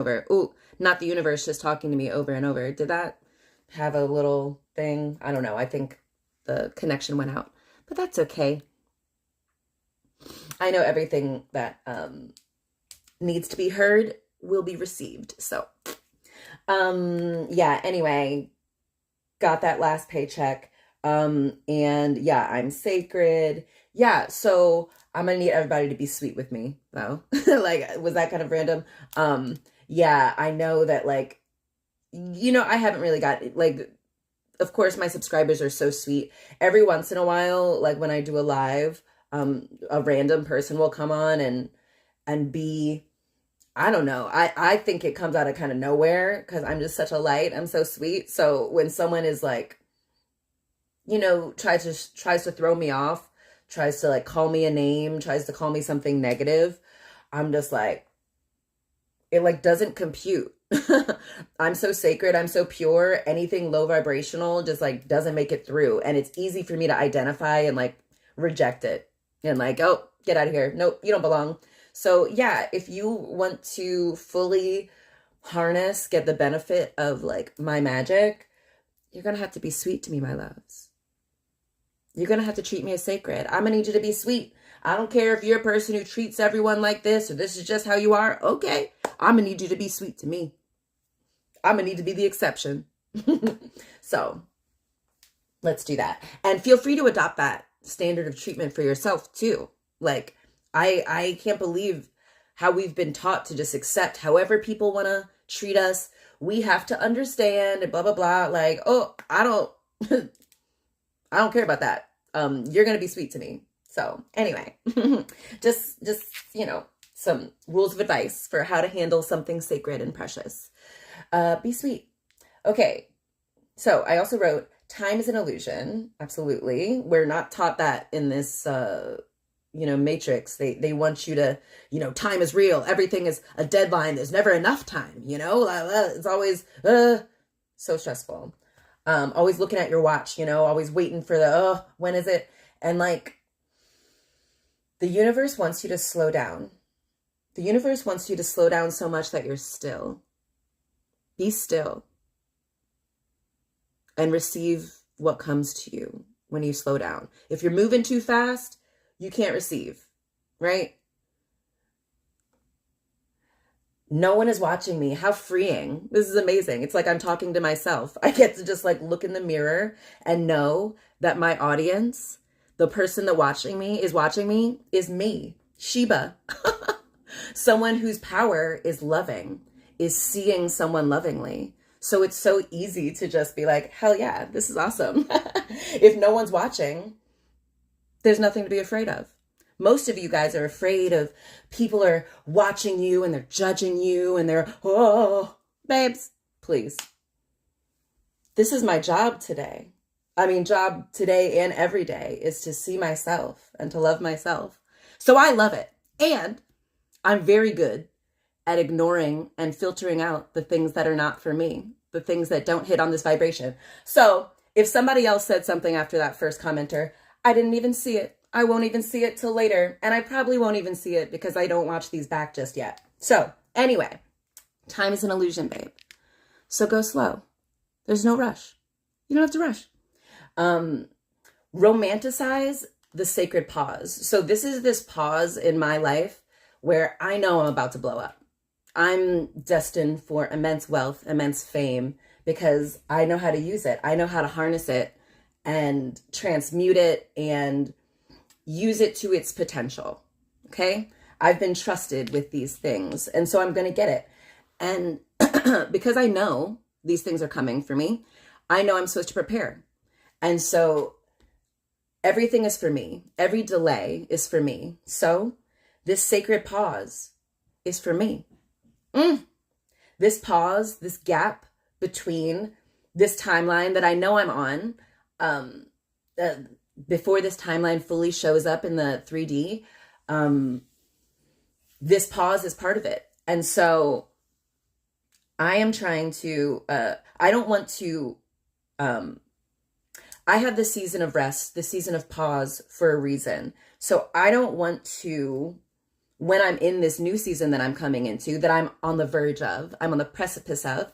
over. Ooh, not the universe just talking to me over and over. Did that have a little thing? I don't know. I think the connection went out, but that's okay. I know everything that needs to be heard will be received. So, yeah, anyway, got that last paycheck. And yeah, I'm sacred. Yeah, so I'm gonna need everybody to be sweet with me though. Like, was that kind of random? Yeah, I know that like, I haven't really got like, of course my subscribers are so sweet. Every once in a while, like when I do a live, a random person will come on and be, I don't know. I think it comes out of kind of nowhere because I'm just such a light. I'm so sweet. So when someone is like, tries to throw me off, tries to like call me a name, tries to call me something negative, I'm just like, it like doesn't compute. I'm so sacred, I'm so pure. Anything low vibrational just like doesn't make it through. And it's easy for me to identify and like reject it and like, oh, get out of here. Nope, you don't belong. So yeah, if you want to fully harness, get the benefit of like my magic, you're gonna have to be sweet to me, my loves. You're going to have to treat me as sacred. I'm going to need you to be sweet. I don't care if you're a person who treats everyone like this or this is just how you are. Okay. I'm going to need you to be sweet to me. I'm going to need to be the exception. So let's do that. And feel free to adopt that standard of treatment for yourself too. Like, I can't believe how we've been taught to just accept however people want to treat us. We have to understand and blah, blah, blah. Like, oh, I don't care about that. You're going to be sweet to me. So anyway, just, some rules of advice for how to handle something sacred and precious. Be sweet. Okay. So I also wrote, time is an illusion. Absolutely. We're not taught that in this, matrix. They want you to, time is real. Everything is a deadline. There's never enough time, it's always, so stressful. Always looking at your watch, always waiting for when is it? And like, the universe wants you to slow down. The universe wants you to slow down so much that you're still. Be still. And receive what comes to you when you slow down. If you're moving too fast, you can't receive, right? No one is watching me. How freeing. This is amazing. It's like I'm talking to myself. I get to just like look in the mirror and know that my audience, the person that watching me is me, Sheba. Someone whose power is loving, is seeing someone lovingly. So it's so easy to just be like, hell yeah, this is awesome. If no one's watching, there's nothing to be afraid of. Most of you guys are afraid of people are watching you and they're judging you and they're, oh, babes, please. This is my job today. Job today and every day is to see myself and to love myself. So I love it. And I'm very good at ignoring and filtering out the things that are not for me, the things that don't hit on this vibration. So if somebody else said something after that first commenter, I didn't even see it. I won't even see it till later. And I probably won't even see it because I don't watch these back just yet. So anyway, time is an illusion, babe. So go slow. There's no rush. You don't have to rush. Romanticize the sacred pause. So this is this pause in my life where I know I'm about to blow up. I'm destined for immense wealth, immense fame, because I know how to use it. I know how to harness it and transmute it and use it to its potential. Okay. I've been trusted with these things. And so I'm going to get it. And because I know these things are coming for me, I know I'm supposed to prepare. And so everything is for me. Every delay is for me. So this sacred pause is for me. This pause, this gap between this timeline that I know I'm on, before this timeline fully shows up in the 3D, this pause is part of it. And so I am trying to, I don't want to, I have the season of rest, the season of pause for a reason. So I don't want to when I'm in this new season that I'm coming into, that I'm on the verge of, I'm on the precipice of,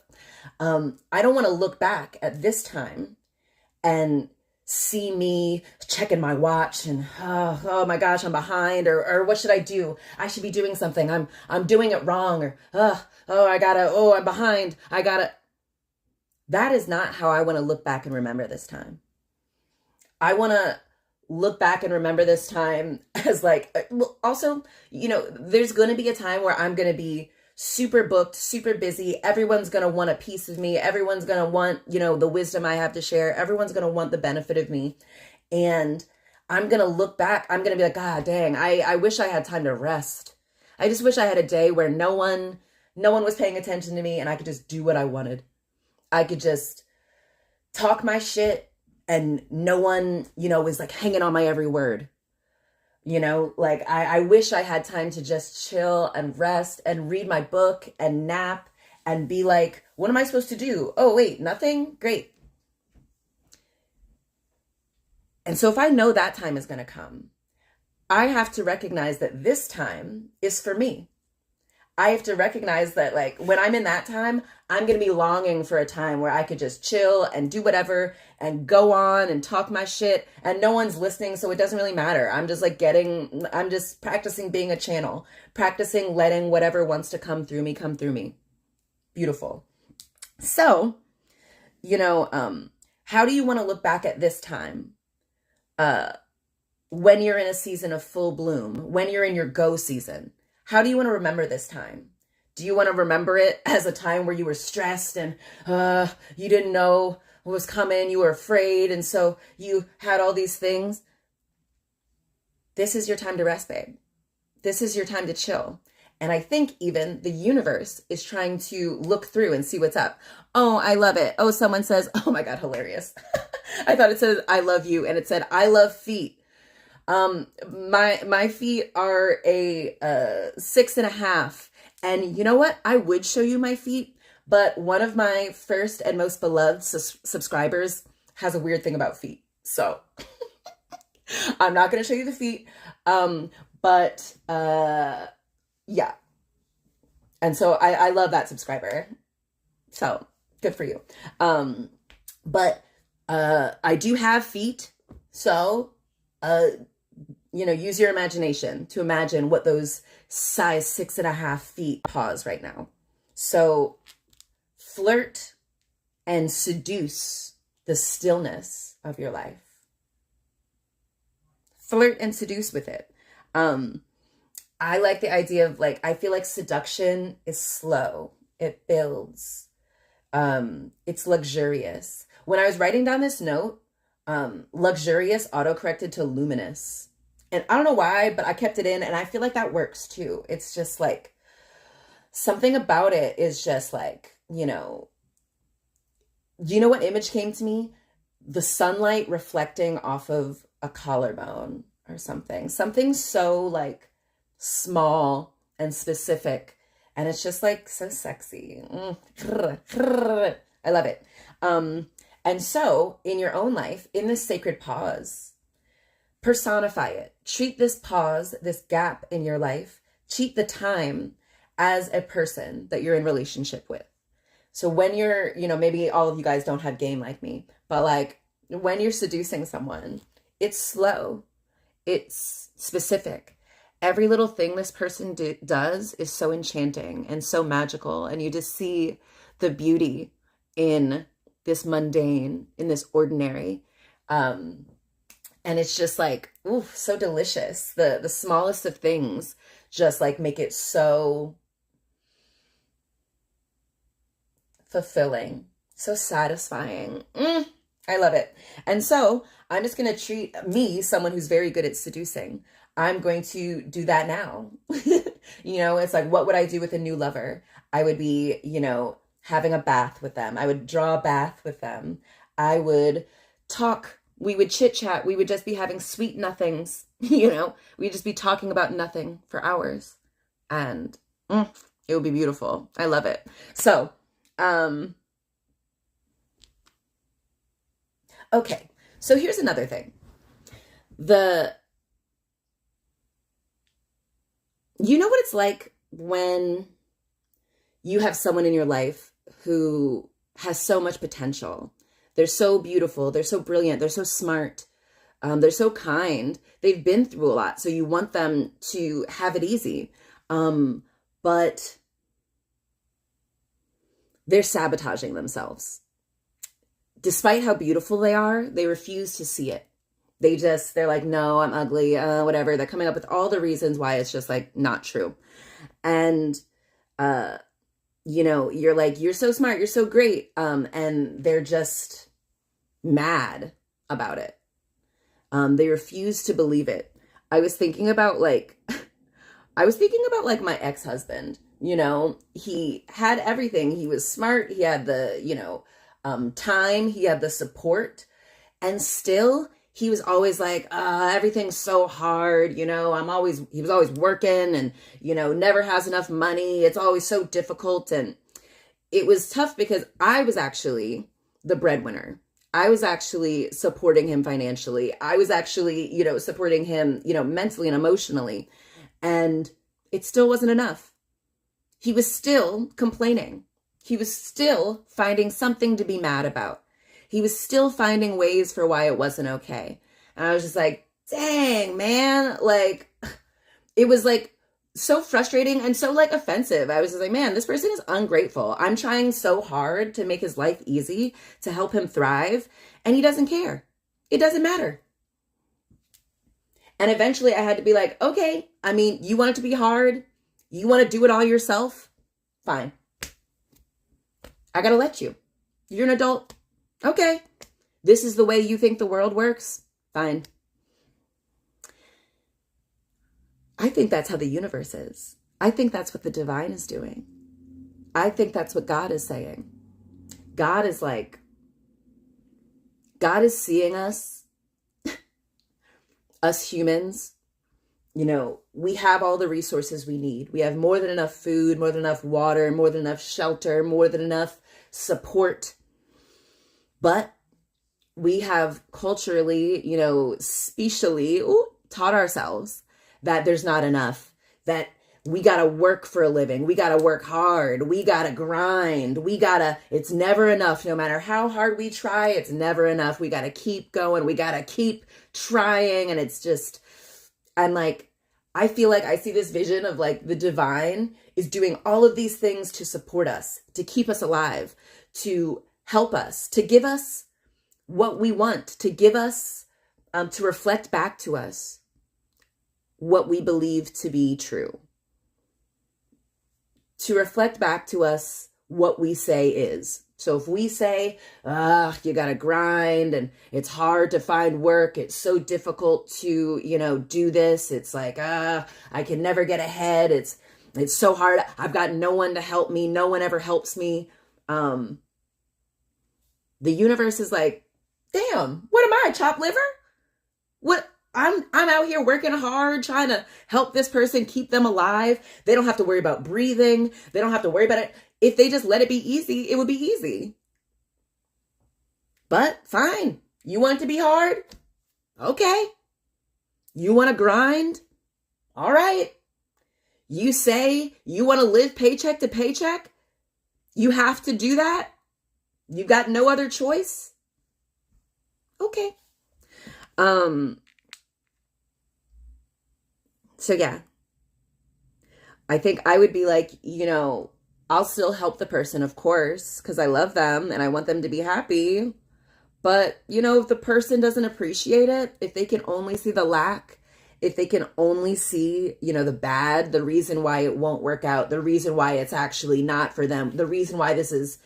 I don't want to look back at this time and see me checking my watch and oh my gosh, I'm behind, or what should I do? I should be doing something. I'm doing it wrong, or I'm behind. That is not how I want to look back and remember this time. I want to look back and remember this time as like, well, also, there's going to be a time where I'm going to be super booked, super busy. Everyone's going to want a piece of me. Everyone's going to want, the wisdom I have to share. Everyone's going to want the benefit of me. And I'm going to look back. I'm going to be like, God dang, I wish I had time to rest. I just wish I had a day where no one was paying attention to me and I could just do what I wanted. I could just talk my shit and no one, was like hanging on my every word. I wish I had time to just chill and rest and read my book and nap and be like, what am I supposed to do? Oh, wait, nothing? Great. And so if I know that time is going to come, I have to recognize that this time is for me. I have to recognize that like when I'm in that time, I'm going to be longing for a time where I could just chill and do whatever and go on and talk my shit and no one's listening. So it doesn't really matter. I'm just practicing being a channel, practicing letting whatever wants to come through me. Beautiful. So, how do you want to look back at this time? When you're in a season of full bloom, when you're in your go season, how do you want to remember this time? Do you want to remember it as a time where you were stressed and you didn't know what was coming, you were afraid, and so you had all these things? This is your time to rest, babe. This is your time to chill. And I think even the universe is trying to look through and see what's up. Oh, I love it. Oh, someone says, oh my God, hilarious. I thought it said, I love you. And it said, I love feet. My feet are a 6.5, and you know what? I would show you my feet, but one of my first and most beloved subscribers has a weird thing about feet. So I'm not going to show you the feet. Yeah. And so I love that subscriber. So good for you. I do have feet. So, use your imagination to imagine what those size 6.5 feet paws right now. So flirt and seduce the stillness of your life. Flirt and seduce with it. I like the idea of I feel like seduction is slow. It builds. It's luxurious. When I was writing down this note, luxurious autocorrected to luminous. And I don't know why, but I kept it in and I feel like that works too. It's just like something about it is just like, what image came to me? The sunlight reflecting off of a collarbone or something. Something so like small and specific. And it's just like so sexy. I love it. And so in your own life, in this sacred pause, personify it. Treat this pause, this gap in your life, treat the time as a person that you're in relationship with. So when you're, maybe all of you guys don't have game like me, but like when you're seducing someone, it's slow, it's specific. Every little thing this person does is so enchanting and so magical. And you just see the beauty in this mundane, in this ordinary. And it's just like, ooh, so delicious. The smallest of things just like make it so fulfilling, so satisfying. I love it. And so I'm just going to treat me, someone who's very good at seducing. I'm going to do that now. It's like, what would I do with a new lover? I would be, having a bath with them. I would draw a bath with them. I would talk. We would chit chat. We would just be having sweet nothings. We'd just be talking about nothing for hours. And it would be beautiful. I love it. So, okay. So here's another thing. You know what it's like when you have someone in your life who has so much potential. They're so beautiful. They're so brilliant. They're so smart. They're so kind. They've been through a lot. So you want them to have it easy. But they're sabotaging themselves. Despite how beautiful they are, they refuse to see it. They're like, no, I'm ugly, whatever. They're coming up with all the reasons why it's just like not true. And, you're like, you're so smart, you're so great. And they're just mad about it. They refuse to believe it. I was thinking about like my ex-husband. He had everything. He was smart. He had the, time. He had the support. And still, he was always like, everything's so hard. He was always working and, never has enough money. It's always so difficult. And it was tough because I was actually the breadwinner. I was actually supporting him financially. I was actually, supporting him, mentally and emotionally. And it still wasn't enough. He was still complaining. He was still finding something to be mad about. He was still finding ways for why it wasn't okay. And I was just like, dang, man. Like, it was like so frustrating and so like offensive. I was just like, man, this person is ungrateful. I'm trying so hard to make his life easy, to help him thrive. And he doesn't care. It doesn't matter. And eventually I had to be like, okay, you want it to be hard. You want to do it all yourself? Fine. I got to let you. You're an adult. Okay. This is the way you think the world works? Fine. I think that's how the universe is. I think that's what the divine is doing. I think that's what God is saying. God is seeing us humans. We have all the resources we need. We have more than enough food, more than enough water, more than enough shelter, more than enough support. But we have culturally, specially taught ourselves that there's not enough, that we got to work for a living. We got to work hard. We got to grind. It's never enough. No matter how hard we try, it's never enough. We got to keep going. We got to keep trying. And it's just, I'm like, I feel like I see this vision of like the divine is doing all of these things to support us, to keep us alive, to help us, to give us what we want, to give us, to reflect back to us what we believe to be true, to reflect back to us what we say is. So if we say, you got to grind and it's hard to find work, it's so difficult to, do this. It's like, I can never get ahead. It's so hard. I've got no one to help me. No one ever helps me. The universe is like, damn, what am I, chopped liver? What? I'm out here working hard, trying to help this person, keep them alive. They don't have to worry about breathing. They don't have to worry about it. If they just let it be easy, it would be easy. But fine. You want it to be hard? Okay. You want to grind? All right. You say you want to live paycheck to paycheck? You have to do that? You got no other choice? Okay. So yeah, I think I would be like, I'll still help the person, of course, because I love them and I want them to be happy. But, if the person doesn't appreciate it, if they can only see the lack, if they can only see, the bad, the reason why it won't work out, the reason why it's actually not for them, the reason why this is,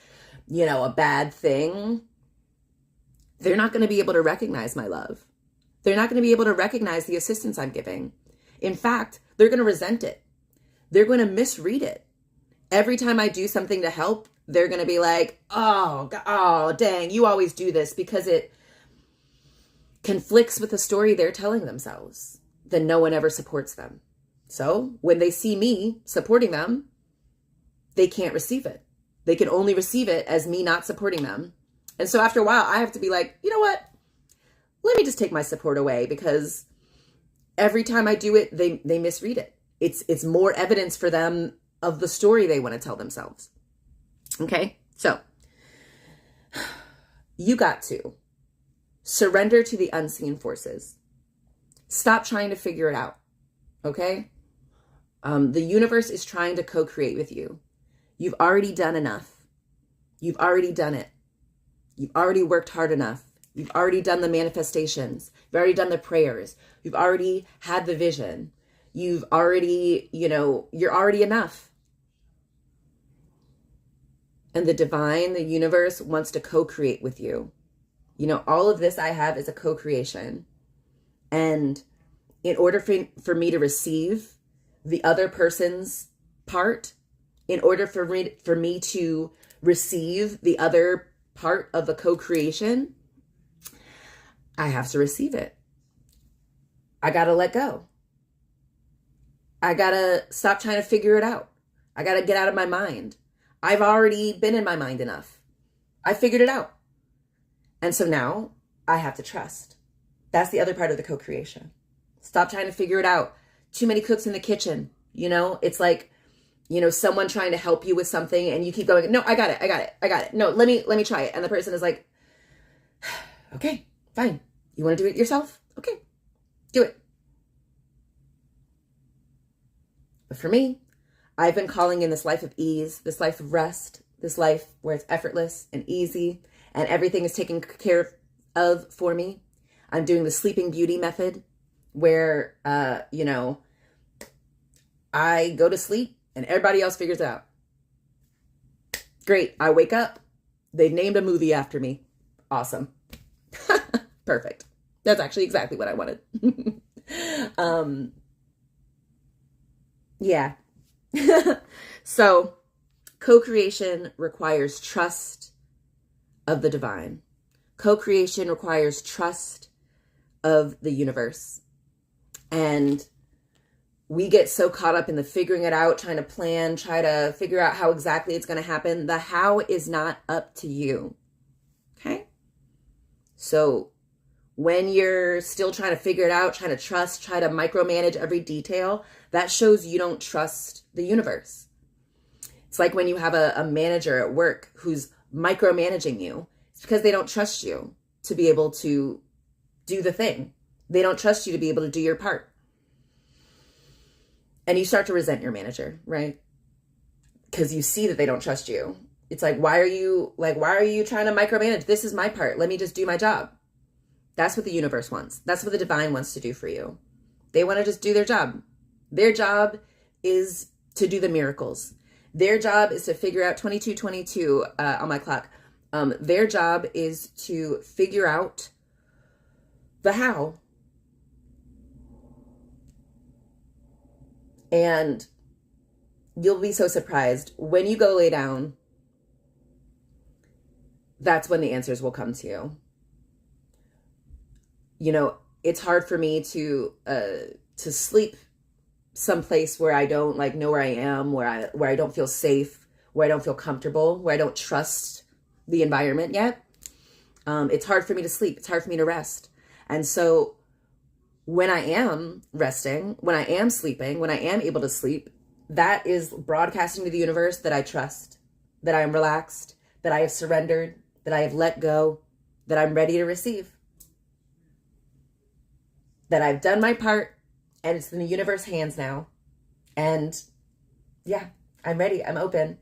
a bad thing, they're not going to be able to recognize my love. They're not going to be able to recognize the assistance I'm giving. In fact, they're going to resent it. They're going to misread it. Every time I do something to help, they're going to be like, oh, dang, you always do this, because it conflicts with the story they're telling themselves. Then no one ever supports them. So when they see me supporting them, they can't receive it. They can only receive it as me not supporting them. And so after a while, I have to be like, you know what? Let me just take my support away, because every time I do it, they misread it. It's more evidence for them of the story they want to tell themselves. Okay? So, you got to surrender to the unseen forces. Stop trying to figure it out. Okay? The universe is trying to co-create with you. You've already done enough. You've already done it. You've already worked hard enough. You've already done the manifestations. You've already done the prayers. You've already had the vision. You've already, you're already enough. And the divine, the universe wants to co-create with you. All of this I have is a co-creation. And in order for me to receive the other person's part, in order for me to receive the other part of the co-creation, I have to receive it. I got to let go. I got to stop trying to figure it out. I got to get out of my mind. I've already been in my mind enough. I figured it out. And so now I have to trust. That's the other part of the co-creation. Stop trying to figure it out. Too many cooks in the kitchen. It's like, someone trying to help you with something and you keep going, no, I got it. No, let me try it. And the person is like, okay, fine. You want to do it yourself? Okay, do it. But for me, I've been calling in this life of ease, this life of rest, this life where it's effortless and easy and everything is taken care of for me. I'm doing the Sleeping Beauty method where, I go to sleep and everybody else figures it out. Great. I wake up. They've named a movie after me. Awesome. Perfect. That's actually exactly what I wanted. Yeah. So co-creation requires trust of the divine. Co-creation requires trust of the universe. And we get so caught up in the figuring it out, trying to plan, try to figure out how exactly it's going to happen. The how is not up to you. Okay? So when you're still trying to figure it out, trying to trust, try to micromanage every detail, that shows you don't trust the universe. It's like when you have a manager at work who's micromanaging you. It's because they don't trust you to be able to do the thing. They don't trust you to be able to do your part. And you start to resent your manager, right? Because you see that they don't trust you. It's like, why are you trying to micromanage? This is my part. Let me just do my job. That's what the universe wants. That's what the divine wants to do for you. They want to just do their job. Their job is to do the miracles. Their job is to figure out 2222 on my clock. Their job is to figure out the how. And you'll be so surprised when you go lay down. That's when the answers will come to you. It's hard for me to sleep someplace where I don't know where I am, where I don't feel safe, where I don't feel comfortable, where I don't trust the environment yet. It's hard for me to sleep. It's hard for me to rest. And so when I am resting, when I am sleeping, when I am able to sleep, that is broadcasting to the universe that I trust, that I am relaxed, that I have surrendered, that I have let go, that I'm ready to receive, that I've done my part and it's in the universe's hands now. And yeah, I'm ready. I'm open.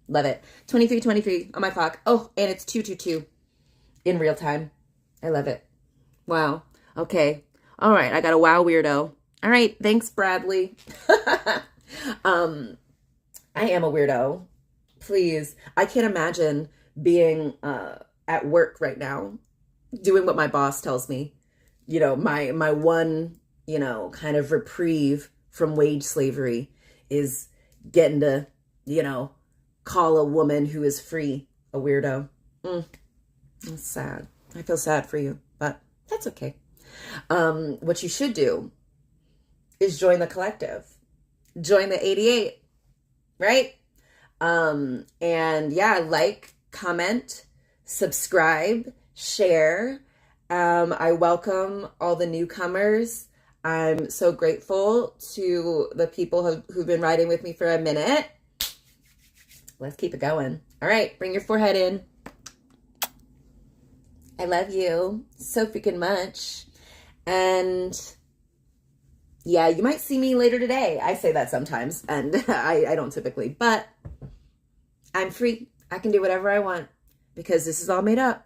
Love it. 23:23 on my clock. Oh, and it's 2:22 in real time. I love it. Wow. Okay. All right. I got a wow weirdo. All right. Thanks, Bradley. I am a weirdo. Please. I can't imagine being at work right now, doing what my boss tells me. My one, kind of reprieve from wage slavery is getting to, call a woman who is free a weirdo. That's sad. I feel sad for you, but that's okay. What you should do is join the collective. Join the 88, right? And yeah, comment, subscribe, share. I welcome all the newcomers. I'm so grateful to the people who've been riding with me for a minute. Let's keep it going. All right, bring your forehead in. I love you so freaking much. And yeah, you might see me later today. I say that sometimes, and I don't typically, but I'm free. I can do whatever I want because this is all made up.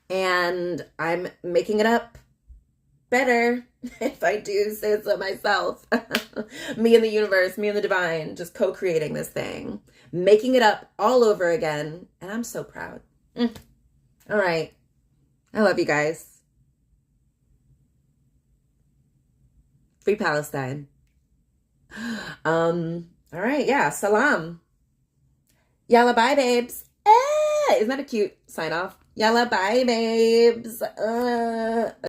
And I'm making it up better if I do say so myself. Me and the universe, me and the divine, just co-creating this thing, making it up all over again. And I'm so proud. All right. I love you guys. Free Palestine. All right. Yeah. Salam. Yalla bye, babes. Isn't that a cute sign off? Yalla bye, babes.